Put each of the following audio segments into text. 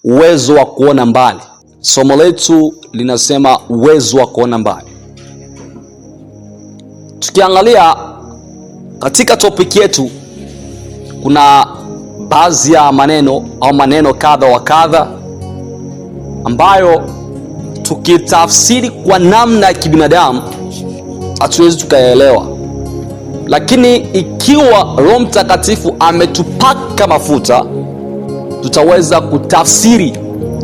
uwezo wa kuona mbali. Somo letu linasema uwezo wa kuona mbali. Tukiangalia katika topic yetu, kuna baadhi ya maneno kadha wa kadha ambayo tukitafsiri kwa namna ya kibinadamu hatuwezi tukaelewa, lakini ikiwa Roho Mtakatifu ametupaka mafuta, tutaweza kutafsiri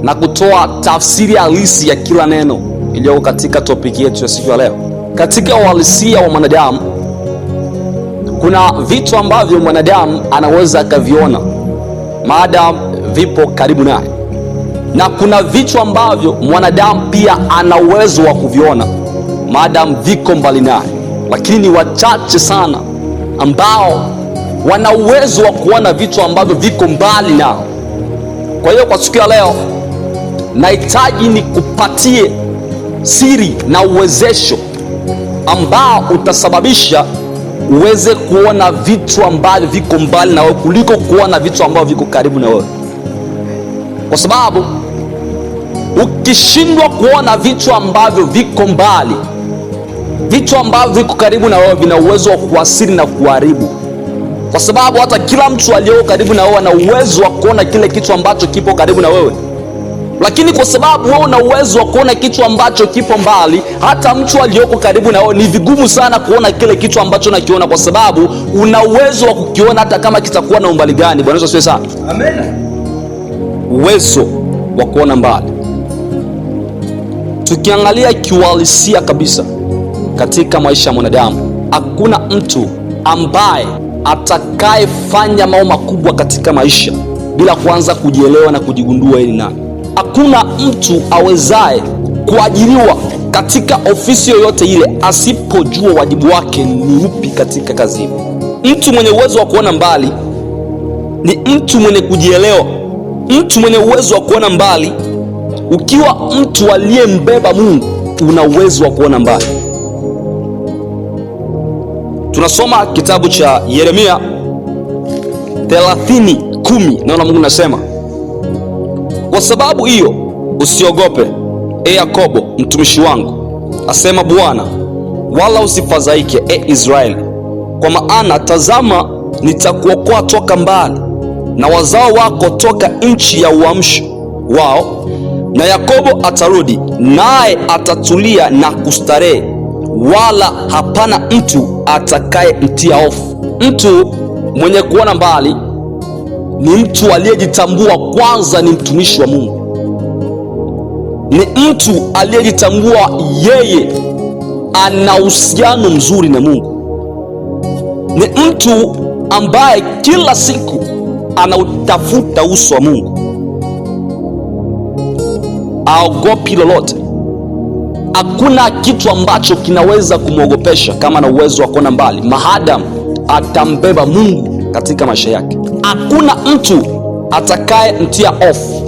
na kutoa tafsiri halisi ya kila neno iliyo katika topic yetu ya siku ya leo. Katika uhalisia wa mwanadamu, kuna vitu ambavyo mwanadamu anaweza akaviona maadamu vipo karibu naye, na kuna vitu ambavyo mwanadamu pia ana uwezo wa kuviona maadamu viko mbali naye, lakini ni wachache sana ambao wana uwezo wa kuona vitu ambavyo viko mbali nao. Kwa hiyo kwa siku ya leo nahitaji nikupatie siri na uwezesho ambao utasababisha uweze kuona vitu ambavyo viko mbali na wewe kuliko kuona vitu ambavyo viko karibu na wewe. Kwa sababu ukishindwa kuona vitu ambavyo viko mbali, vitu ambavyo viko karibu na wewe vina uwezo wa kuasiri na kuharibu. Kwa sababu hata kila mtu aliyo karibu na wewe ana uwezo wa kuona kile kitu ambacho kipo karibu na wewe. Lakini kwa sababu wewe una uwezo wa kuona kitu ambacho kipo mbali, hata mtu aliyoko karibu na wewe ni vigumu sana kuona kile kitu ambacho unakiona, kwa sababu una uwezo wa kukiona hata kama kitakuwa na umbali gani. Bwana Yesu asifiwe sana. Amen. Uwezo wa kuona mbali. Tukiangalia kiuhalisia kabisa katika maisha ya mwanadamu, hakuna mtu ambaye atakayefanya mambo makubwa katika maisha bila kuanza kujielewa na kujigundua yeye ni nani. Hakuna mtu awezaye kuajiriwa katika ofisi yoyote ile asipojua wajibu wake ni upi katika kazi hiyo. Mtu mwenye uwezo wa kuona mbali ni mtu mwenye kujielewa. Mtu mwenye uwezo wa kuona mbali, ukiwa mtu aliyembeba Mungu, una uwezo wa kuona mbali. Tunasoma kitabu cha Yeremia 30:10. Naona Mungu nasema, kwa sababu hiyo usiogope, Yakobo mtumishi wangu, asema Bwana, wala usifadhaike, Israeli, kwa maana tazama, nitakuokoa toka mbali na wazao wako toka nchi ya uamsho wao. Na Yakobo atarudi, naye atatulia na kustarehe, wala hapana mtu atakayemtia hofu. Mtu mwenye kuona mbali ni mtu aliyejitambua kwanza ni mtumishi wa Mungu. Ni mtu aliyejitambua yeye ana uhusiano mzuri na Mungu. Ni mtu ambaye kila siku anautafuta uso wa Mungu. Haogopi lolote. Hakuna kitu ambacho kinaweza kumwogopesha kama na uwezo wa kuona mbali, maadamu atambeba Mungu katika maisha yake. Hakuna mtu atakayemtia hofu.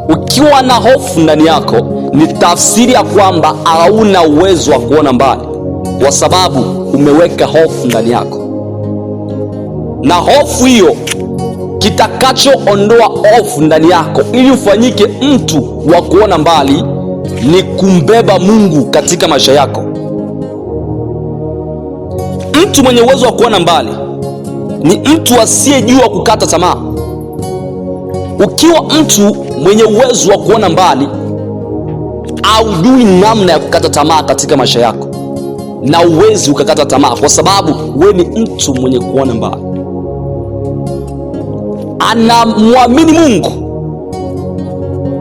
Ukiwa na hofu ndani yako, ni tafsiri ya kwamba hauna uwezo wa kuona mbali, kwa sababu umeweka hofu ndani yako. Na hofu hiyo, kitakachoondoa hofu ndani yako ili ufanyike mtu wa kuona mbali, ni kumbeba Mungu katika maisha yako. Mtu mwenye uwezo wa kuona mbali ni mtu asiyejua kukata tamaa. Ukiwa mtu mwenye uwezo wa kuona mbali, haujui namna ya kukata tamaa katika maisha yako, na uwezi ukakata tamaa, kwa sababu wewe ni mtu mwenye kuona mbali. Anamwamini Mungu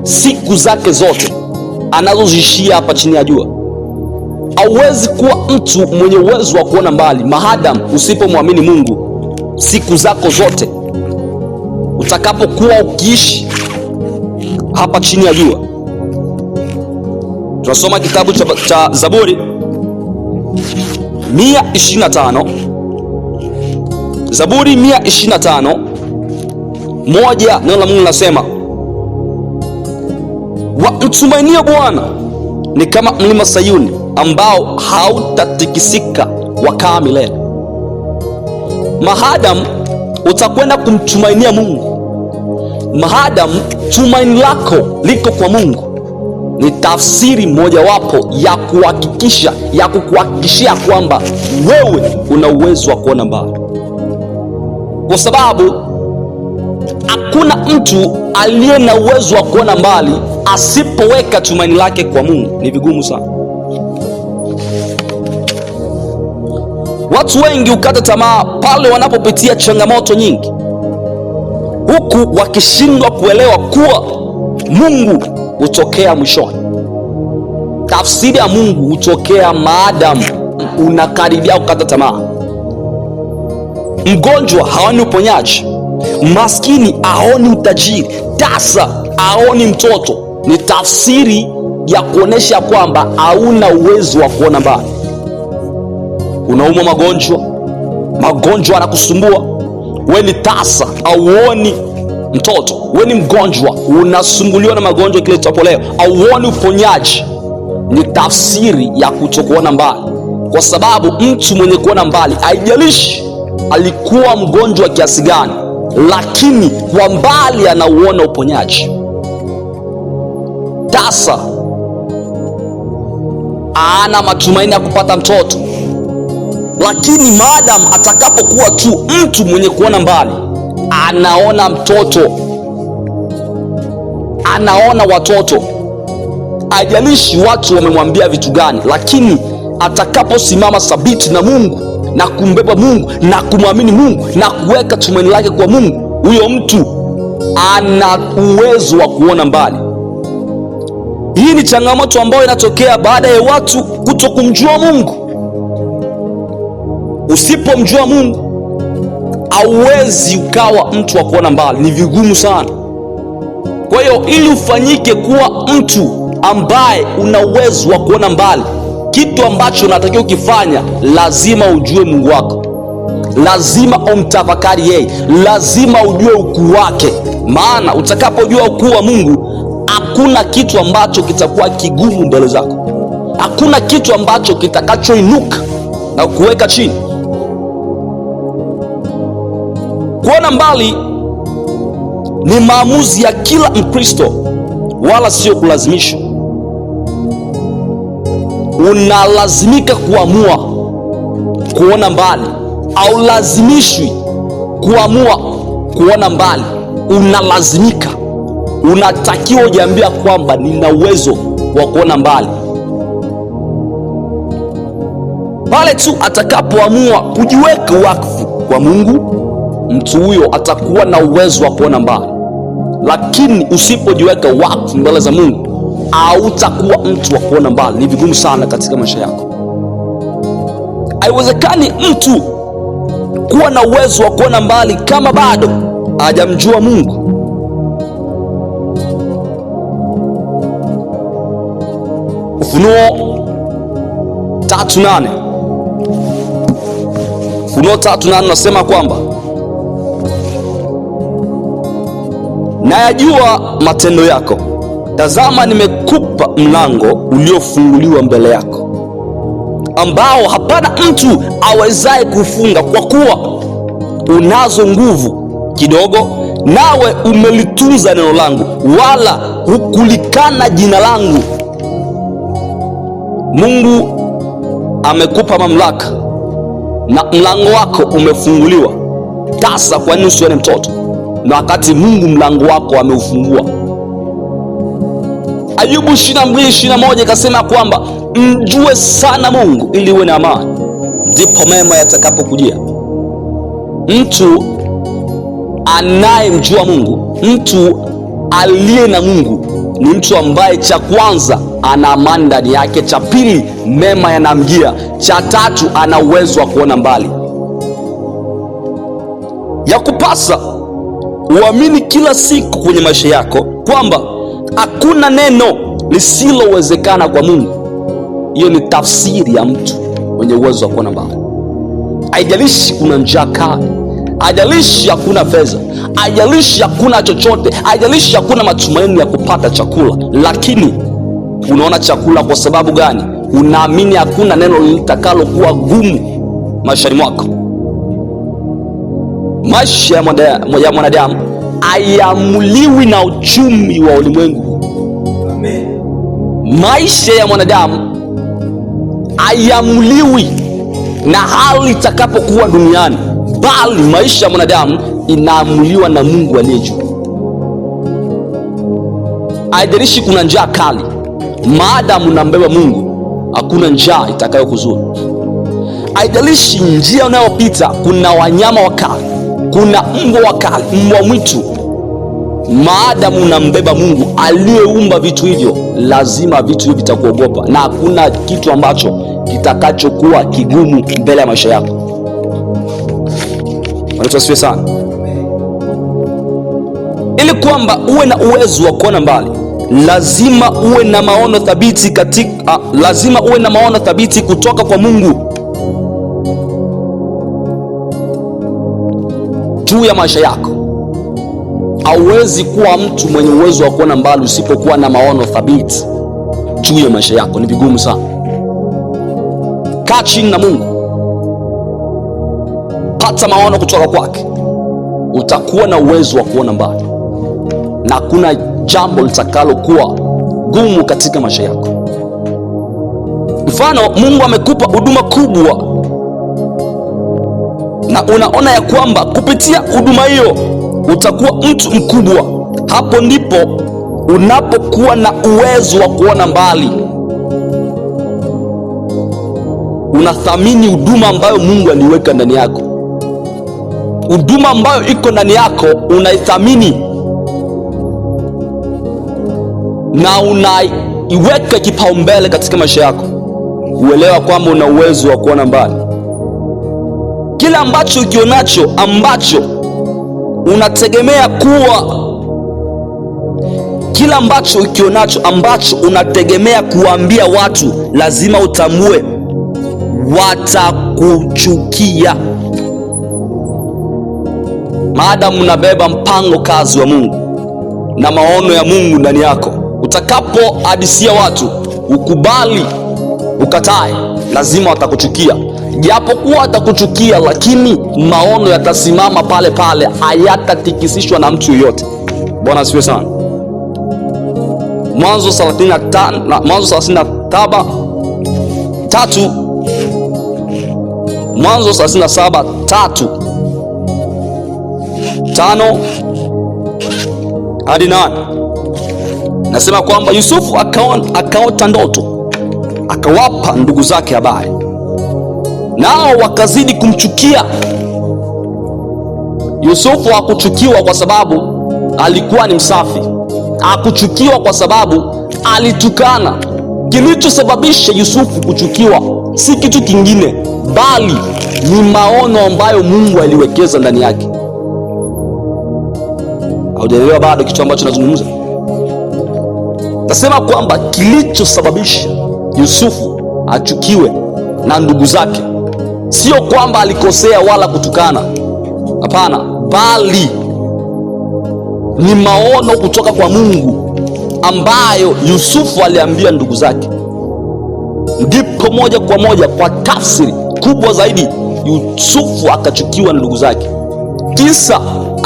siku zake zote anazozishia hapa chini ya jua. Hauwezi kuwa mtu mwenye uwezo wa kuona mbali maadamu usipomwamini Mungu siku zako zote utakapokuwa ukiishi hapa chini ya jua. Tunasoma kitabu cha Zaburi 125. Zaburi 125 moja, neno la Mungu linasema, wamtumainie Bwana ni kama mlima Sayuni ambao hautatikisika wakaa milele. Maadamu utakwenda kumtumainia Mungu, maadamu tumaini lako liko kwa Mungu, ni tafsiri mojawapo ya kukuhakikishia kwamba wewe una uwezo wa kuona mbali, kwa sababu hakuna mtu aliye na uwezo wa kuona mbali asipoweka tumaini lake kwa Mungu. Ni vigumu sana. Watu wengi hukata tamaa pale wanapopitia changamoto nyingi, huku wakishindwa kuelewa kuwa Mungu hutokea mwishoni. Tafsiri ya Mungu hutokea maadamu unakaribia kukata tamaa. Mgonjwa haoni uponyaji, maskini haoni utajiri, tasa haoni mtoto. Ni tafsiri ya kuonesha kwamba hauna uwezo wa kuona mbali. Unaumwa magonjwa yanakusumbua, wewe ni tasa, hauoni mtoto, wewe ni mgonjwa, unasumbuliwa na magonjwa kile tutapo leo, hauoni uponyaji. Ni tafsiri ya kutokuona mbali, kwa sababu mtu mwenye kuona mbali, haijalishi alikuwa mgonjwa kiasi gani, lakini kwa mbali anauona uponyaji. Tasa ana matumaini ya kupata mtoto, lakini maadamu atakapokuwa tu mtu mwenye kuona mbali, anaona mtoto, anaona watoto. Haijalishi watu wamemwambia vitu gani, lakini atakaposimama thabiti na Mungu na kumbeba Mungu na kumwamini Mungu na kuweka tumaini lake kwa Mungu, huyo mtu ana uwezo wa kuona mbali. Hii ni changamoto ambayo inatokea baada ya watu kutokumjua Mungu. Usipomjua Mungu, hauwezi ukawa mtu wa kuona mbali, ni vigumu sana. Kwa hiyo ili ufanyike kuwa mtu ambaye una uwezo wa kuona mbali, kitu ambacho unatakiwa ukifanya, lazima ujue Mungu wako, lazima umtafakari yeye, lazima ujue ukuu wake. Maana utakapojua ukuu wa Mungu, hakuna kitu ambacho kitakuwa kigumu mbele zako, hakuna kitu ambacho kitakachoinuka na kuweka chini. Kuona mbali ni maamuzi ya kila Mkristo, wala sio kulazimishwa. Unalazimika kuamua kuona mbali, au lazimishwi kuamua kuona mbali. Unalazimika, unatakiwa ujiambia kwamba nina uwezo wa kuona mbali. Pale tu atakapoamua kujiweka wakfu kwa Mungu, mtu huyo atakuwa na uwezo wa kuona mbali. Lakini usipojiweka wakfu mbele za Mungu, hautakuwa mtu wa kuona mbali. Ni vigumu sana katika maisha yako. Haiwezekani mtu kuwa na uwezo wa kuona mbali kama bado hajamjua Mungu. Ufunuo 3:8 nasema kwamba nayajua matendo yako, tazama nimekupa mlango uliofunguliwa mbele yako, ambao hapana mtu awezaye kufunga, kwa kuwa unazo nguvu kidogo, nawe umelitunza neno langu, wala hukulikana jina langu. Mungu amekupa mamlaka na mlango wako umefunguliwa. Sasa kwa nini usione mtoto na wakati Mungu mlango wako ameufungua? Ayubu 22:21 ikasema kwamba mjue sana Mungu ili uwe na amani, ndipo mema yatakapokujia. Mtu anayemjua Mungu, mtu aliye na Mungu, ni mtu ambaye cha kwanza ana amani ndani yake, cha pili mema yanamjia, cha tatu ana uwezo wa kuona mbali. Ya kupasa uamini kila siku kwenye maisha yako kwamba hakuna neno lisilowezekana kwa Mungu. Hiyo ni tafsiri ya mtu mwenye uwezo wa kuona mbali. Haijalishi kuna njaa kali, haijalishi hakuna fedha, haijalishi hakuna chochote, haijalishi hakuna matumaini ya kupata chakula, lakini unaona chakula. Kwa sababu gani? Unaamini hakuna neno litakalo kuwa gumu maishani mwako. Maisha ya mwanadamu haiamuliwi na uchumi wa ulimwengu. Amen. Maisha ya mwanadamu haiamuliwi na hali itakapokuwa duniani, bali maisha ya mwanadamu inaamuliwa na Mungu aliye juu. Haijalishi kuna njaa kali, maadamu unambeba Mungu, hakuna njaa itakayokuzuru. Haijalishi njia unayopita kuna wanyama wakali, kuna mbwa wakali, mbwa mwitu, maadamu unambeba Mungu aliyeumba vitu hivyo, lazima vitu hivyo vitakuogopa, na hakuna kitu ambacho kitakachokuwa kigumu mbele ya maisha yako. Wanatusifiwe sana. Ili kwamba uwe na uwezo wa kuona mbali, lazima uwe na maono thabiti lazima uwe na maono thabiti kutoka kwa Mungu juu ya maisha yako. Hauwezi kuwa mtu mwenye uwezo wa kuona mbali usipokuwa na maono thabiti juu ya maisha yako. Ni vigumu sana. Kaa chini na Mungu, pata maono kutoka kwake, utakuwa na uwezo wa kuona mbali, na hakuna jambo litakalokuwa gumu katika maisha yako. Mfano, Mungu amekupa huduma kubwa na unaona ya kwamba kupitia huduma hiyo utakuwa mtu mkubwa. Hapo ndipo unapokuwa na uwezo wa kuona mbali. Unathamini huduma ambayo Mungu aliweka ndani yako. Huduma ambayo iko ndani yako unaithamini na unaiweka kipaumbele katika maisha yako. Uelewa kwamba una uwezo wa kuona mbali. Kila ambacho ukionacho ambacho unategemea kuambia watu, lazima utambue watakuchukia. Maadamu unabeba mpango kazi wa Mungu na maono ya Mungu ndani yako, utakapohadisia watu, ukubali ukatae, lazima watakuchukia. Japokuwa watakuchukia, lakini maono yatasimama pale pale, hayatatikisishwa na mtu yoyote. Bwana asifiwe sana. Mwanzo 37:3. Mwanzo 37:3, 5 hadi 8. Nasema kwamba Yusufu akaota ndoto, akawapa ndugu zake habari, nao wakazidi kumchukia. Yusufu hakuchukiwa kwa sababu alikuwa ni msafi, hakuchukiwa kwa sababu alitukana. Kilichosababisha Yusufu kuchukiwa si kitu kingine, bali ni maono ambayo Mungu aliwekeza ndani yake. Haujaelewa bado kitu ambacho nazungumza? Nasema kwamba kilichosababisha Yusufu achukiwe na ndugu zake sio kwamba alikosea wala kutukana, hapana, bali ni maono kutoka kwa Mungu ambayo Yusufu aliambia ndugu zake. Ndipo moja kwa moja, kwa tafsiri kubwa zaidi, Yusufu akachukiwa na ndugu zake. Kisa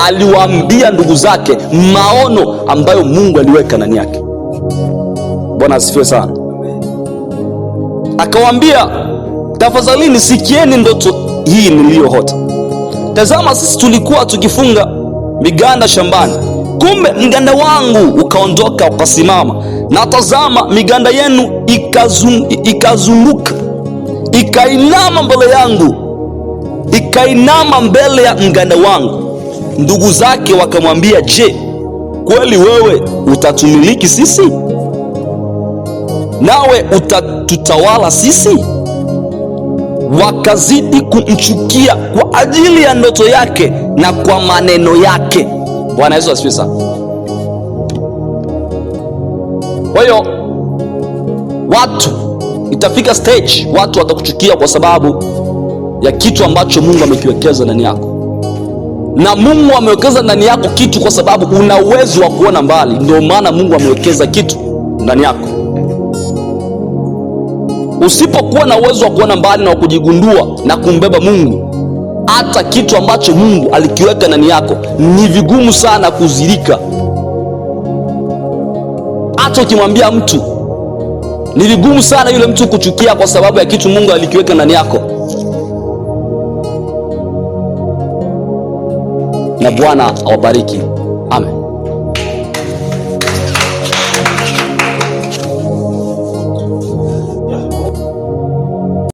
aliwaambia ndugu zake maono ambayo Mungu aliweka ndani yake. Bwana asifiwe sana. Akawaambia, tafadhalini sikieni ndoto hii niliyoota. Tazama, sisi tulikuwa tukifunga miganda shambani, kumbe mganda wangu ukaondoka ukasimama, na tazama miganda yenu ikazunguka ikainama mbele yangu, ikainama mbele ya mganda wangu. Ndugu zake wakamwambia, je, kweli wewe utatumiliki sisi, nawe utatutawala sisi? Wakazidi kumchukia kwa ajili ya ndoto yake na kwa maneno yake. Bwana Yesu asifiwe sana. Kwa hiyo watu, itafika stage watu watakuchukia kwa sababu ya kitu ambacho Mungu amekiwekeza ndani yako. Na Mungu amewekeza ndani yako kitu kwa sababu una uwezo wa kuona mbali. Ndio maana Mungu amewekeza kitu ndani yako. Usipokuwa na uwezo wa kuona mbali na kujigundua na kumbeba Mungu, hata kitu ambacho Mungu alikiweka ndani yako ni vigumu sana kuzilika. Hata ukimwambia mtu, ni vigumu sana yule mtu kuchukia kwa sababu ya kitu Mungu alikiweka ndani yako. Na Bwana awabariki. Amen.